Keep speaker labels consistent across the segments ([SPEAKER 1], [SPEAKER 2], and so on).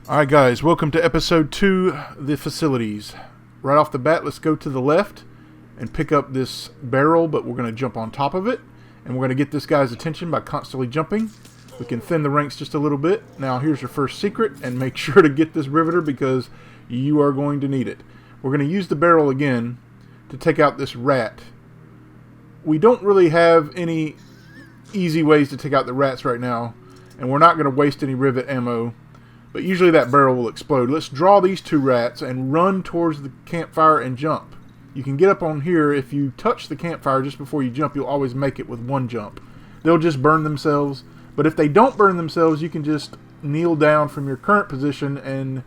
[SPEAKER 1] Alright guys, welcome to episode 2, the facilities. Right off the bat, let's go to the left and pick up this barrel, but we're going to jump on top of it. And we're going to get this guy's attention by constantly jumping. We can thin the ranks just a little bit. Now here's your first secret, and make sure to get this riveter because you are going to need it. We're going to use the barrel again to take out this rat. We don't really have any easy ways to take out the rats right now, and we're not going to waste any rivet ammo. But usually that barrel will explode. Let's draw these two rats and run towards the campfire and jump. You can get up on here. If you touch the campfire just before you jump, you'll always make it with one jump. They'll just burn themselves. But if they don't burn themselves, you can just kneel down from your current position and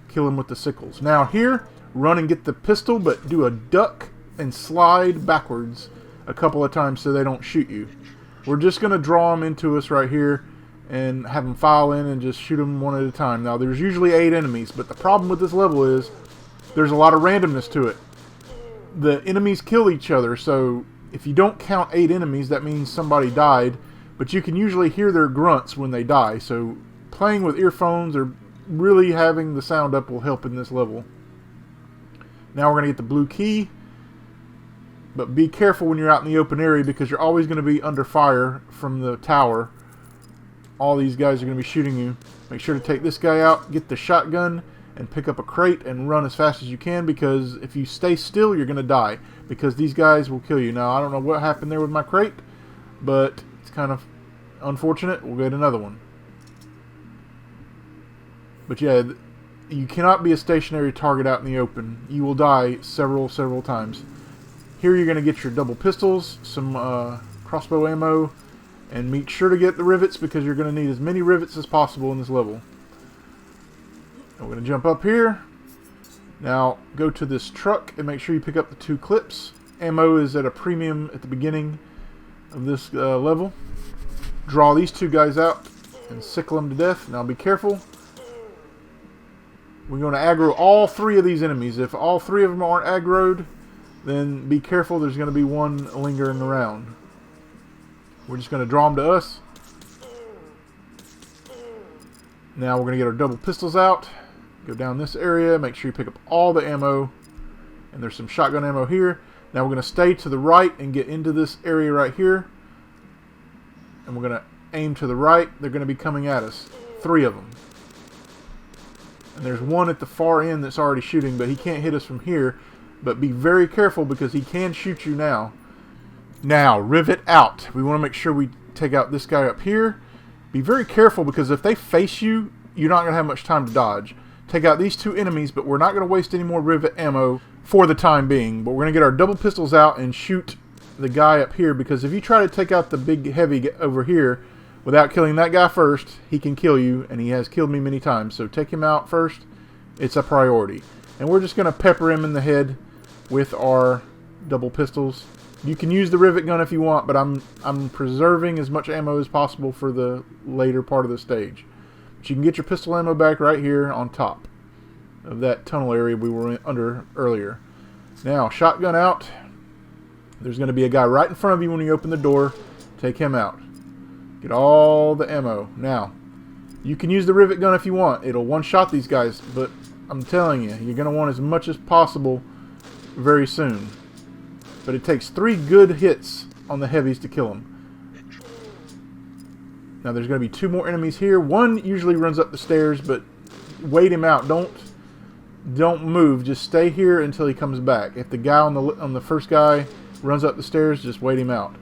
[SPEAKER 1] kill them with the sickles. Now here, run and get the pistol, but do a duck and slide backwards a couple of times so they don't shoot you. We're just going to draw them into us right here and have them file in and just shoot them one at a time. Now, there's usually 8 enemies, but the problem with this level is there's a lot of randomness to it. The enemies kill each other, so if you don't count 8 enemies, that means somebody died, but you can usually hear their grunts when they die, so playing with earphones or really having the sound up will help in this level. Now we're going to get the blue key, but be careful when you're out in the open area because you're always going to be under fire from the tower. All these guys are going to be shooting you. Make sure to take this guy out, get the shotgun, and pick up a crate and run as fast as you can because if you stay still, you're going to die because these guys will kill you. Now, I don't know what happened there with my crate, but it's kind of unfortunate. We'll get another one. But yeah, you cannot be a stationary target out in the open. You will die several times. Here you're going to get your double pistols, some crossbow ammo, and make sure to get the rivets because you're going to need as many rivets as possible in this level. And we're going to jump up here. Now go to this truck and make sure you pick up the 2 clips. Ammo is at a premium at the beginning of this level. Draw these 2 guys out and sickle them to death. Now be careful. We're going to aggro all 3 of these enemies. If all 3 of them aren't aggroed, then be careful. There's going to be one lingering around. We're just going to draw them to us. Now we're going to get our double pistols out. Go down this area. Make sure you pick up all the ammo. And there's some shotgun ammo here. Now we're going to stay to the right and get into this area right here. And we're going to aim to the right. They're going to be coming at us. 3 of them. And there's one at the far end that's already shooting, but he can't hit us from here. But be very careful because he can shoot you now. Now, rivet out. We want to make sure we take out this guy up here. Be very careful because if they face you, you're not going to have much time to dodge. Take out these 2 enemies, but we're not going to waste any more rivet ammo for the time being. But we're going to get our double pistols out and shoot the guy up here because if you try to take out the big heavy over here without killing that guy first, he can kill you, and he has killed me many times. So take him out first. It's a priority. And we're just going to pepper him in the head with our double pistols. You can use the rivet gun if you want, but I'm preserving as much ammo as possible for the later part of the stage. But you can get your pistol ammo back right here on top of that tunnel area we were under earlier. Now, shotgun out. There's going to be a guy right in front of you when you open the door. Take him out. Get all the ammo. Now, you can use the rivet gun if you want. It'll one-shot these guys, but I'm telling you, you're going to want as much as possible very soon. But it takes 3 good hits on the heavies to kill them. Now there's going to be 2 more enemies here. One usually runs up the stairs, but wait him out. Don't move. Just stay here until he comes back. If the guy on the first guy runs up the stairs, just wait him out.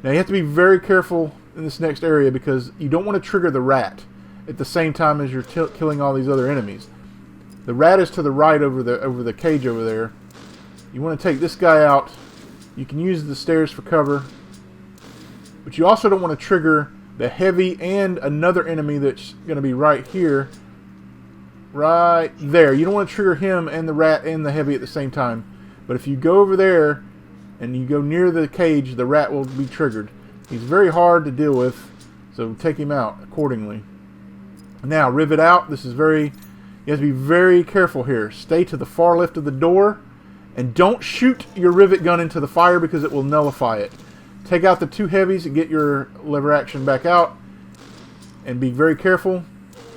[SPEAKER 1] Now you have to be very careful in this next area because you don't want to trigger the rat at the same time as you're killing all these other enemies. The rat is to the right over the cage over there. You want to take this guy out. You can use the stairs for cover. But you also don't want to trigger the heavy and another enemy that's going to be right here. Right there. You don't want to trigger him and the rat and the heavy at the same time. But if you go over there and you go near the cage, the rat will be triggered. He's very hard to deal with, so take him out accordingly. Now, rivet out. You have to be very careful here. Stay to the far left of the door. And don't shoot your rivet gun into the fire because it will nullify it. Take out the 2 heavies and get your lever action back out. And be very careful.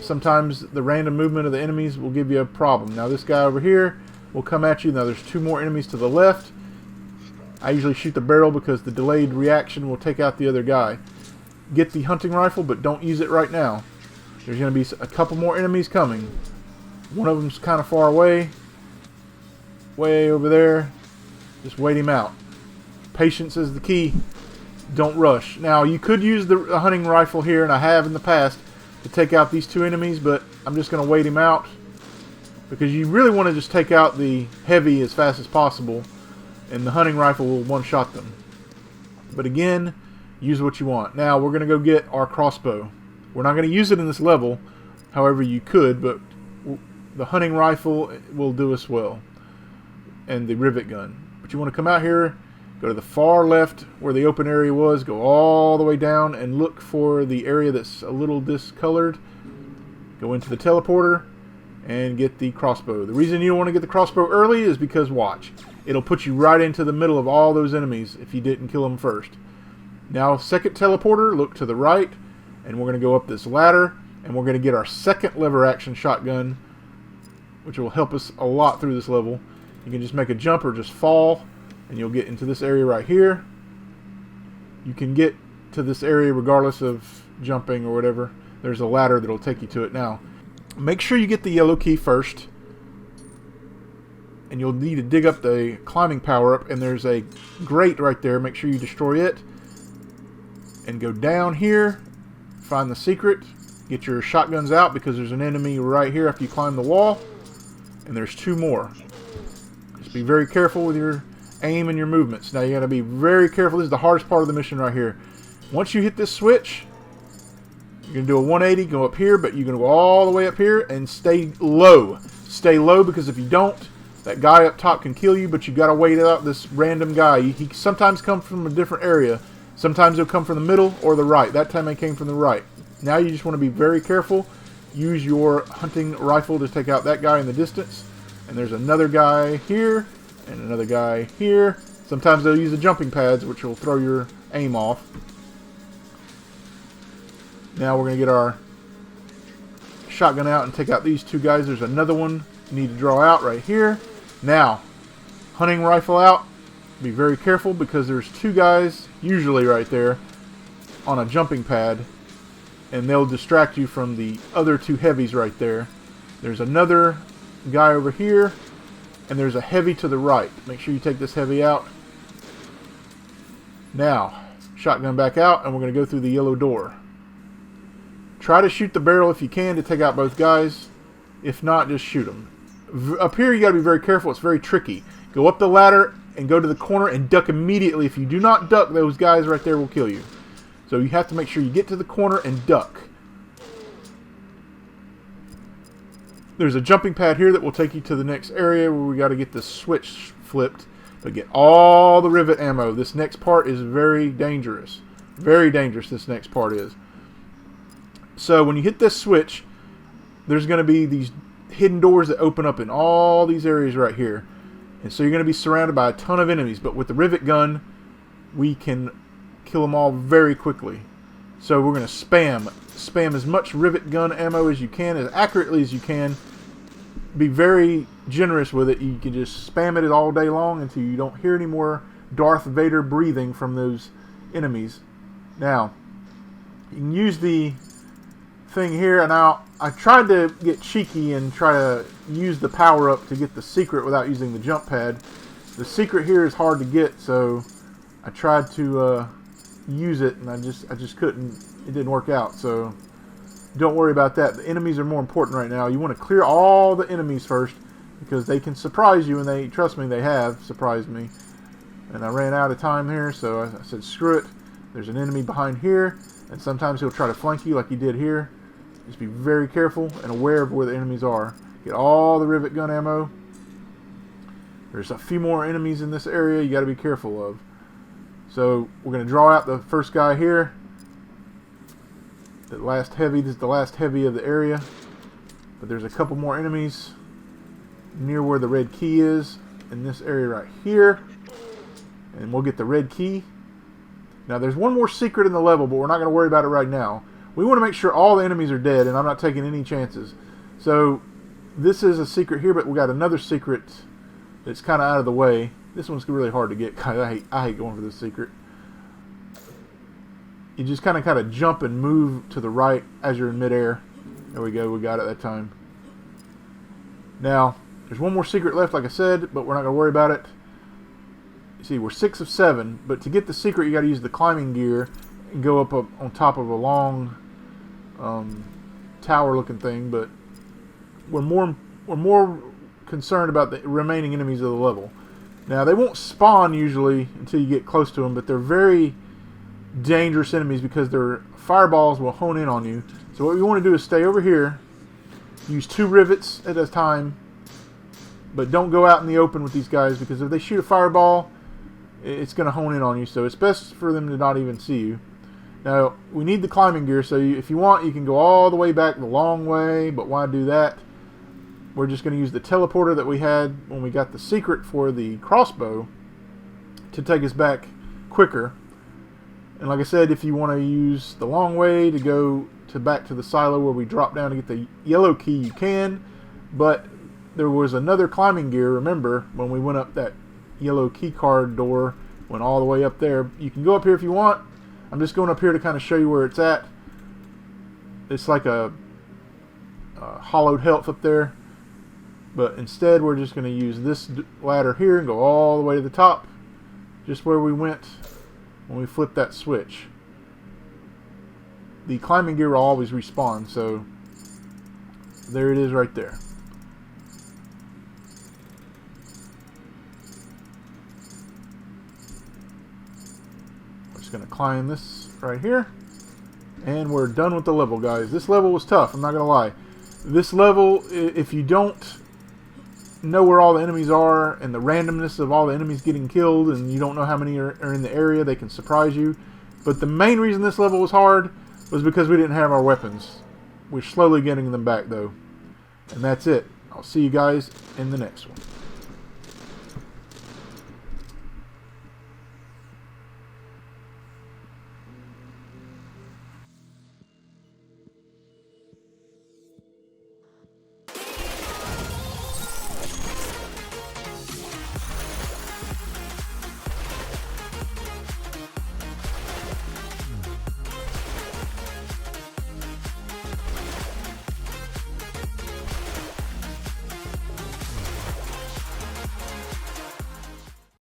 [SPEAKER 1] sometimes the random movement of the enemies will give you a problem. Now this guy over here will come at you. Now there's 2 more enemies to the left. I usually shoot the barrel because the delayed reaction will take out the other guy. Get the hunting rifle, but don't use it right now. There's going to be a couple more enemies coming. One of them's kind of far away. Way over there. Just wait him out. Patience is the key. Don't rush. Now, you could use the hunting rifle here, and I have in the past, to take out these 2 enemies, but I'm just going to wait him out. Because you really want to just take out the heavy as fast as possible, and the hunting rifle will one-shot them. But again, use what you want. Now, we're going to go get our crossbow. We're not going to use it in this level, however you could, but the hunting rifle will do us well. And the rivet gun. But you want to come out here, go to the far left where the open area was, go all the way down and look for the area that's a little discolored. Go into the teleporter and get the crossbow. The reason you don't want to get the crossbow early is because, watch, it'll put you right into the middle of all those enemies if you didn't kill them first. Now, second teleporter, look to the right, and we're going to go up this ladder, and we're going to get our second lever action shotgun, which will help us a lot through this level. You can just make a jump or just fall, and you'll get into this area right here. You can get to this area regardless of jumping or whatever. There's a ladder that'll take you to it. Now, make sure you get the yellow key first, and you'll need to dig up the climbing power-up, and there's a grate right there. Make sure you destroy it, and go down here, find the secret, get your shotguns out because there's an enemy right here after you climb the wall, and there's 2 more. Just be very careful with your aim and your movements. Now you got to be very careful. This is the hardest part of the mission right here. Once you hit this switch, you're going to do a 180, go up here, but you're going to go all the way up here and stay low. Stay low, because if you don't, that guy up top can kill you, but you got to wait out this random guy. He sometimes comes from a different area. Sometimes he'll come from the middle or the right. That time he came from the right. Now you just want to be very careful. Use your hunting rifle to take out that guy in the distance. And there's another guy here, and another guy here. Sometimes they'll use the jumping pads, which will throw your aim off. Now we're going to get our shotgun out and take out these 2 guys. There's another one you need to draw out right here. Now, hunting rifle out. Be very careful because there's 2 guys, usually right there, on a jumping pad. And they'll distract you from the other 2 heavies right there. There's another guy over here, and there's a heavy to the right. Make sure you take this heavy out. Now, shotgun back out, and we're going to go through the yellow door. Try to shoot the barrel if you can to take out both guys. If not, just shoot them. Up here, you got to be very careful. It's very tricky. Go up the ladder and go to the corner and duck immediately. If you do not duck, those guys right there will kill you. So you have to make sure you get to the corner and duck. There's a jumping pad here that will take you to the next area where we got to get the switch flipped to get all the rivet ammo. This next part is very dangerous. Very dangerous, this next part is. So when you hit this switch, there's going to be these hidden doors that open up in all these areas right here. And so you're going to be surrounded by a ton of enemies. But with the rivet gun, we can kill them all very quickly. So we're going to spam as much rivet gun ammo as you can, as accurately as you can. Be very generous with it. You can just spam it all day long until you don't hear any more Darth Vader breathing from those enemies. Now, you can use the thing here, and now I tried to get cheeky and try to use the power up to get the secret without using the jump pad. The secret here is hard to get, so I tried to use it, and I just couldn't. It didn't work out, so don't worry about that. The enemies are more important right now. You want to clear all the enemies first, because they can surprise you, and they, trust me, they have surprised me. And I ran out of time here, so I said screw it. There's an enemy behind here, and sometimes he'll try to flank you like he did here. Just be very careful and aware of where the enemies are. Get all the rivet gun ammo. There's a few more enemies in this area you got to be careful of. So we're going to draw out the first guy here. The last heavy. This is the last heavy of the area. But there's a couple more enemies near where the red key is in this area right here. And we'll get the red key. Now there's one more secret in the level, but we're not going to worry about it right now. we want to make sure all the enemies are dead, and I'm not taking any chances. So this is a secret here, but we got another secret that's kind of out of the way. This one's really hard to get. I hate going for this secret. You just kind of jump and move to the right as you're in midair. There we go. We got it that time. Now, there's one more secret left, like I said, but we're not going to worry about it. You see, we're 6 of 7, but to get the secret, you got to use the climbing gear and go up on top of a long tower-looking thing. But we're more concerned about the remaining enemies of the level. Now, they won't spawn usually until you get close to them, but they're very dangerous enemies because their fireballs will hone in on you. So what we want to do is stay over here, use 2 rivets at a time, but don't go out in the open with these guys, because if they shoot a fireball, it's going to hone in on you. So it's best for them to not even see you. Now, we need the climbing gear, so if you want, you can go all the way back the long way, but why do that? We're just going to use the teleporter that we had when we got the secret for the crossbow to take us back quicker. And like I said, if you want to use the long way to go back to the silo where we drop down to get the yellow key, you can. But there was another climbing gear, remember, when we went up that yellow key card door, went all the way up there. You can go up here if you want. I'm just going up here to kind of show you where it's at. It's like a hollowed health up there. But instead, we're just going to use this ladder here and go all the way to the top, just where we went when we flipped that switch. The climbing gear will always respawn, so there it is right there. We're just going to climb this right here, and we're done with the level, guys. This level was tough, I'm not going to lie. This level, if you don't know where all the enemies are and the randomness of all the enemies getting killed, and you don't know how many are in the area, they can surprise you. But the main reason this level was hard was because we didn't have our weapons. We're slowly getting them back though. And that's it. I'll see you guys in the next one.